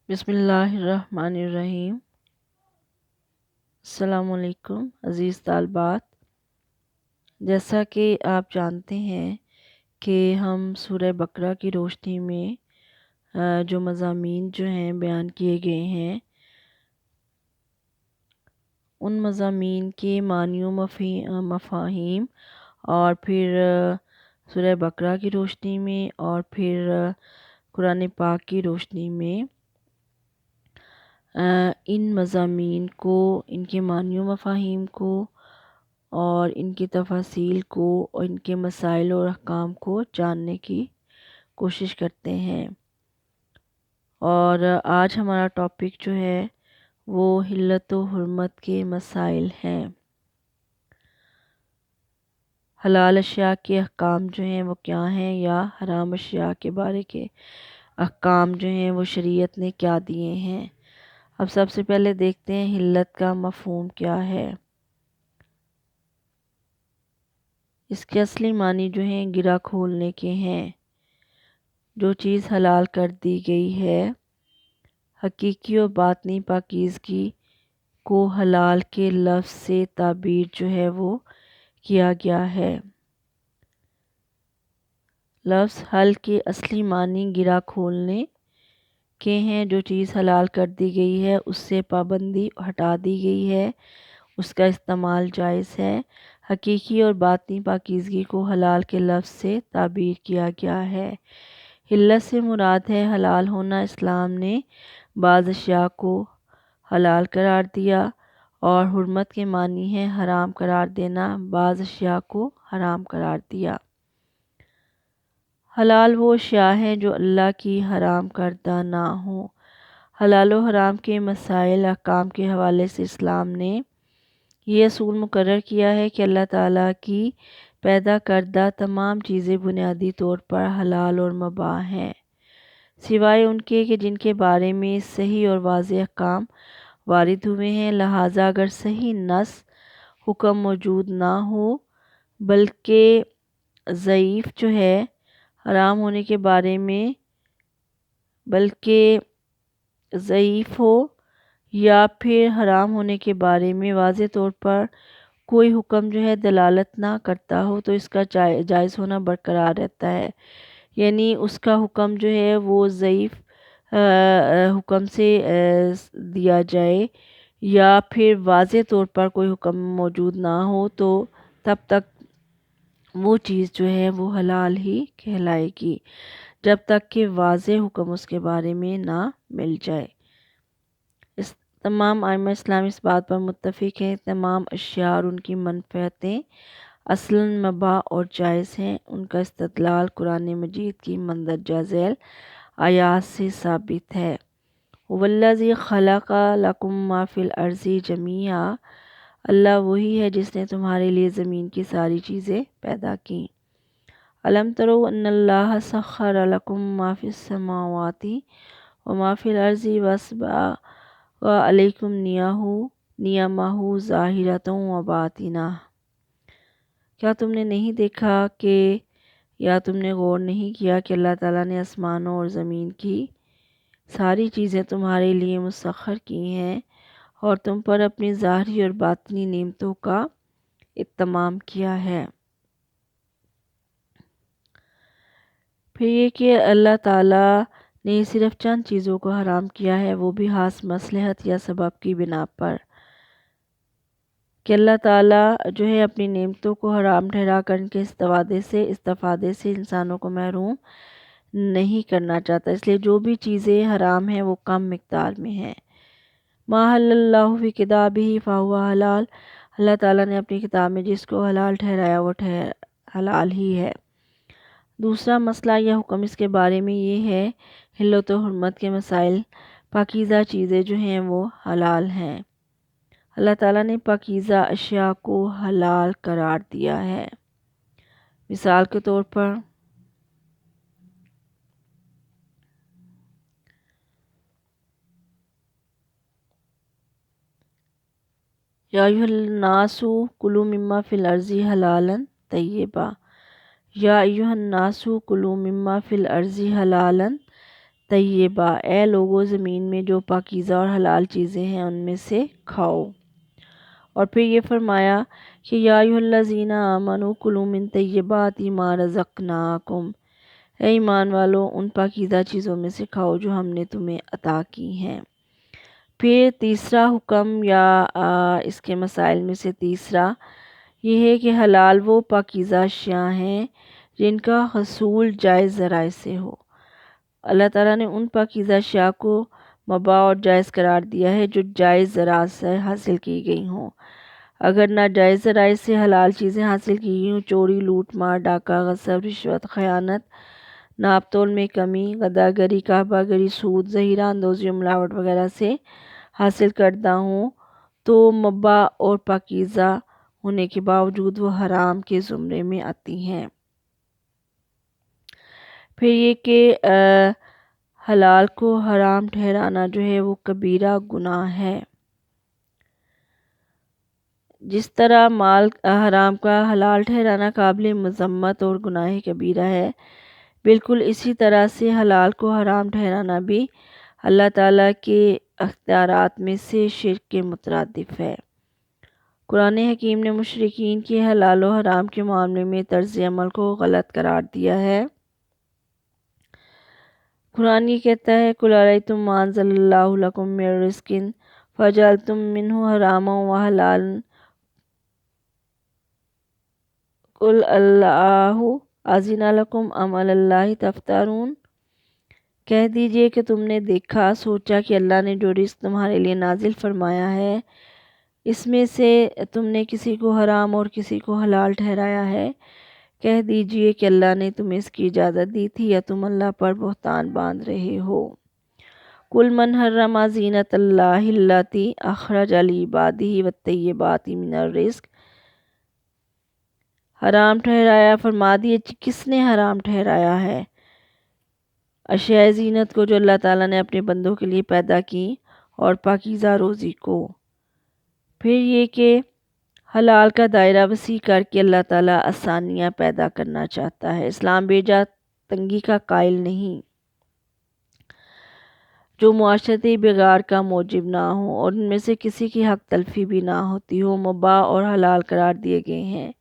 بسم اللہ الرحمن الرحیم۔ السلام علیکم عزیز طالبات، جیسا کہ آپ جانتے ہیں کہ ہم سورہ بقرہ کی روشنی میں جو مضامین جو ہیں بیان کیے گئے ہیں، ان مضامین کے معنی و مفاہیم اور پھر سورہ بقرہ کی روشنی میں اور پھر قرآن پاک کی روشنی میں ان مضامین کو، ان کے معنی و مفاہیم کو اور ان کی تفاصیل کو اور ان کے مسائل اور احکام کو جاننے کی کوشش کرتے ہیں۔ اور آج ہمارا ٹاپک جو ہے وہ حلت و حرمت کے مسائل ہیں۔ حلال اشیاء کے احکام جو ہیں وہ کیا ہیں، یا حرام اشیاء کے بارے کے احکام جو ہیں وہ شریعت نے کیا دیے ہیں۔ اب سب سے پہلے دیکھتے ہیں حلت کا مفہوم کیا ہے۔ اس کے اصلی معنی جو ہیں گرہ کھولنے کے ہیں۔ جو چیز حلال کر دی گئی ہے، حقیقی و باطنی پاکیزگی کو حلال کے لفظ سے تعبیر جو ہے وہ کیا گیا ہے۔ لفظ حل کے اصلی معنی گرہ کھولنے کے ہیں۔ جو چیز حلال کر دی گئی ہے اس سے پابندی ہٹا دی گئی ہے، اس کا استعمال جائز ہے۔ حقیقی اور باطنی پاکیزگی کو حلال کے لفظ سے تعبیر کیا گیا ہے۔ حلت سے مراد ہے حلال ہونا۔ اسلام نے بعض اشیاء کو حلال قرار دیا، اور حرمت کے معنی ہے حرام قرار دینا۔ بعض اشیاء کو حرام قرار دیا۔ حلال وہ اشیاء ہیں جو اللہ کی حرام کردہ نہ ہوں۔ حلال و حرام کے مسائل احکام کے حوالے سے اسلام نے یہ اصول مقرر کیا ہے کہ اللہ تعالیٰ کی پیدا کردہ تمام چیزیں بنیادی طور پر حلال اور مباح ہیں، سوائے ان کے کہ جن کے بارے میں صحیح اور واضح احکام وارد ہوئے ہیں۔ لہٰذا اگر صحیح نص حکم موجود نہ ہو بلکہ ضعیف جو ہے حرام ہونے کے بارے میں بلکہ ضعیف ہو، یا پھر حرام ہونے کے بارے میں واضح طور پر کوئی حکم جو ہے دلالت نہ کرتا ہو، تو اس کا جائز ہونا برقرار رہتا ہے۔ یعنی اس کا حکم جو ہے وہ ضعیف حکم سے دیا جائے، یا پھر واضح طور پر کوئی حکم موجود نہ ہو، تو تب تک وہ چیز جو ہے وہ حلال ہی کہلائے گی، جب تک کہ واضح حکم اس کے بارے میں نہ مل جائے۔ تمام ائمہ اسلام اس بات پر متفق ہیں، تمام اشیاء اور ان کی منفعتیں اصلاً مباح اور جائز ہیں۔ ان کا استدلال قرآن مجید کی مندرجہ ذیل آیات سے ثابت ہے۔ هو الذی خلق لکم ما فی الارض جمیعا، اللہ وہی ہے جس نے تمہارے لیے زمین کی ساری چیزیں پیدا کیں۔ الم تروا ان اللہ سخر لکم ما فی السماوات وما فی الارض واسبغ علیکم نعمہ ظاہرۃ و باطنہ، کیا تم نے نہیں دیکھا کہ، یا تم نے غور نہیں کیا کہ اللہ تعالیٰ نے آسمانوں اور زمین کی ساری چیزیں تمہارے لیے مسخر کی ہیں، اور تم پر اپنی ظاہری اور باطنی نعمتوں کا اتمام کیا ہے۔ پھر یہ کہ اللہ تعالیٰ نے صرف چند چیزوں کو حرام کیا ہے، وہ بھی خاص مصلحت یا سبب کی بنا پر، کہ اللہ تعالیٰ جو ہے اپنی نعمتوں کو حرام ٹھہرا کر ان کے استفادے سے انسانوں کو محروم نہیں کرنا چاہتا، اس لیے جو بھی چیزیں حرام ہیں وہ کم مقدار میں ہیں۔ ما حل اللہ فی کتابہ فہو حلال، اللہ تعالیٰ نے اپنی کتاب میں جس کو حلال ٹھہرایا وہ حلال ہی ہے۔ دوسرا مسئلہ یا حکم اس کے بارے میں یہ ہے، حلت و حرمت کے مسائل، پاکیزہ چیزیں جو ہیں وہ حلال ہیں۔ اللہ تعالیٰ نے پاکیزہ اشیاء کو حلال قرار دیا ہے۔ مثال کے طور پر یا ایھا الناس کلوا مما فی الارض حلالا طیبا، یا ایھا الناس کلوا مما فی الارض حلالا طیبہ، اے لوگو زمین میں جو پاکیزہ اور حلال چیزیں ہیں ان میں سے کھاؤ۔ اور پھر یہ فرمایا کہ یا ایھا الذین آمنوا کلوا من طیبات ما رزقناکم، اے ایمان والو ان پاکیزہ چیزوں میں سے کھاؤ جو ہم نے تمہیں عطا کی ہیں۔ پھر تیسرا حکم یا اس کے مسائل میں سے تیسرا یہ ہے کہ حلال وہ پاکیزہ اشیاء ہیں جن کا حصول جائز ذرائع سے ہو۔ اللہ تعالیٰ نے ان پاکیزہ اشیاء کو مباح اور جائز قرار دیا ہے جو جائز ذرائع سے حاصل کی گئی ہوں۔ اگر ناجائز ذرائع سے حلال چیزیں حاصل کی گئی ہوں، چوری، لوٹ مار، ڈاکہ، غصب، رشوت، خیانت، ناپ تول میں کمی، غداگری، کعبہ گری، سود، ظہیرہ اندوزی اور ملاوٹ وغیرہ سے حاصل کردہ ہوں تو مباح اور پاکیزہ ہونے کے باوجود وہ حرام کے زمرے میں آتی ہیں۔ پھر یہ کہ حلال کو حرام ٹھہرانا جو ہے وہ کبیرہ گناہ ہے۔ جس طرح مال حرام کا حلال ٹھہرانا قابل مذمت اور گناہ کبیرہ ہے، بالکل اسی طرح سے حلال کو حرام ٹھہرانا بھی اللہ تعالیٰ کے اختیارات میں سے شرک کے مترادف ہے۔ قرآن حکیم نے مشرکین کے حلال و حرام کے معاملے میں طرز عمل کو غلط قرار دیا ہے۔ قرآن یہ کہتا ہے قُلْ أَرَأَيْتُم مَّا أَنزَلَ اللَّهُ لَكُم مِّن رِّزْقٍ فَجَعَلْتُم مِّنْهُ حَرَامًا وَحَلَالًا قُلْ اللَّهُ أَذِنَ لَكُمْ أَمْ عَلَى اللَّهِ تَفْتَرُونَ، کہہ دیجئے کہ تم نے دیکھا سوچا کہ اللہ نے جو رزق تمہارے لیے نازل فرمایا ہے اس میں سے تم نے کسی کو حرام اور کسی کو حلال ٹھہرایا ہے، کہہ دیجئے کہ اللہ نے تمہیں اس کی اجازت دی تھی یا تم اللہ پر بہتان باندھ رہے ہو۔ قُلْ مَنْ حَرَّمَ زِینَةَ اللَّهِ الَّتِی أَخْرَجَ لِعِبَادِهِ وَالطَّیِّبَاتِ مِنَ الرِّزْقِ، حرام ٹھہرایا، فرما دیے کس نے حرام ٹھہرایا ہے اشیاء زینت کو جو اللہ تعالیٰ نے اپنے بندوں کے لیے پیدا کی اور پاکیزہ روزی کو۔ پھر یہ کہ حلال کا دائرہ وسیع کر کے اللہ تعالیٰ آسانیاں پیدا کرنا چاہتا ہے۔ اسلام بیجا تنگی کا قائل نہیں، جو معاشرتی بگاڑ کا موجب نہ ہو اور ان میں سے کسی کی حق تلفی بھی نہ ہوتی ہو، مباح اور حلال قرار دیے گئے ہیں۔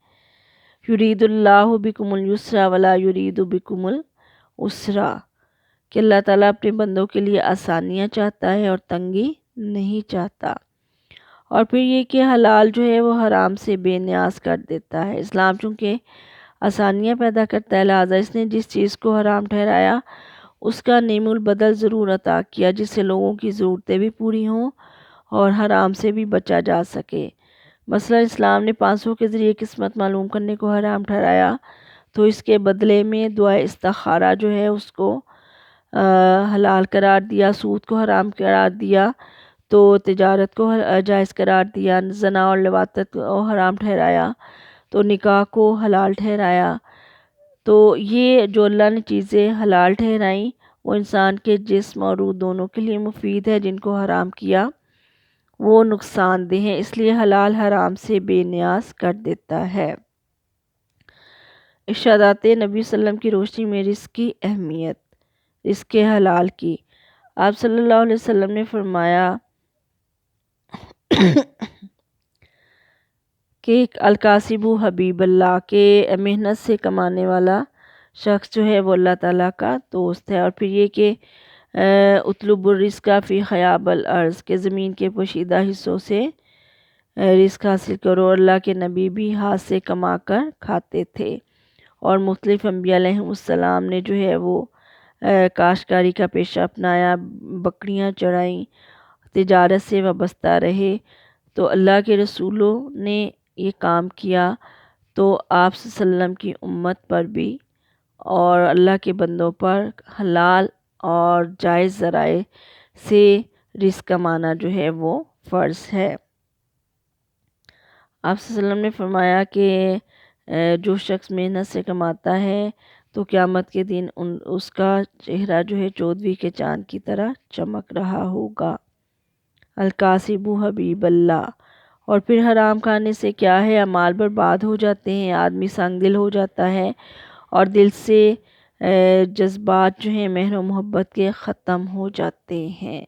یرید اللہ بکم الیسر ولا یرید بکم العسر، کہ اللہ تعالیٰ اپنے بندوں کے لیے آسانیاں چاہتا ہے اور تنگی نہیں چاہتا۔ اور پھر یہ کہ حلال جو ہے وہ حرام سے بے نیاز کر دیتا ہے۔ اسلام چونکہ آسانیاں پیدا کرتا ہے، لہٰذا اس نے جس چیز کو حرام ٹھہرایا اس کا نعم البدل ضرور عطا کیا جس سے لوگوں کی ضرورتیں بھی پوری ہوں اور حرام سے بھی بچا جا سکے۔ مثلا اسلام نے 500 کے ذریعے قسمت معلوم کرنے کو حرام ٹھہرایا تو اس کے بدلے میں دعائے استخارہ جو ہے اس کو حلال قرار دیا، سود کو حرام قرار دیا تو تجارت کو جائز قرار دیا، زنا اور لواطت کو حرام ٹھہرایا تو نکاح کو حلال ٹھہرایا۔ تو یہ جو اللہ نے چیزیں حلال ٹھہرائیں وہ انسان کے جسم اور روح دونوں کے لیے مفید ہے، جن کو حرام کیا وہ نقصان دہ ہیں، اس لیے حلال حرام سے بے نیاز کر دیتا ہے۔ ارشادات نبی صلی اللہ علیہ وسلم کی روشنی میں رزق کی اہمیت، رزق حلال کی۔ آپ صلی اللہ علیہ وسلم نے فرمایا کہ الکاسب حبیب اللہ، کے محنت سے کمانے والا شخص جو ہے وہ اللہ تعالیٰ کا دوست ہے۔ اور پھر یہ کہ اطلب الرزق فی خیاب الارض، کے زمین کے پوشیدہ حصوں سے رزق حاصل کرو۔ اللہ کے نبی بھی ہاتھ سے کما کر کھاتے تھے اور مختلف انبیاء علیہ السلام نے جو ہے وہ کاشتکاری کا پیشہ اپنایا، بکریاں چرائیں، تجارت سے وابستہ رہے۔ تو اللہ کے رسولوں نے یہ کام کیا تو آپ صلی اللہ علیہ وسلم کی امت پر بھی اور اللہ کے بندوں پر حلال اور جائز ذرائع سے رزق کمانا جو ہے وہ فرض ہے۔ آپ صلی اللہ علیہ وسلم نے فرمایا کہ جو شخص محنت سے کماتا ہے تو قیامت کے دن اس کا چہرہ جو ہے 14ویں کے چاند کی طرح چمک رہا ہوگا۔ الکاسب حبیب اللہ۔ اور پھر حرام کھانے سے کیا ہے، اعمال برباد ہو جاتے ہیں، آدمی سنگ دل ہو جاتا ہے اور دل سے جذبات جو ہیں مہر و محبت کے ختم ہو جاتے ہیں۔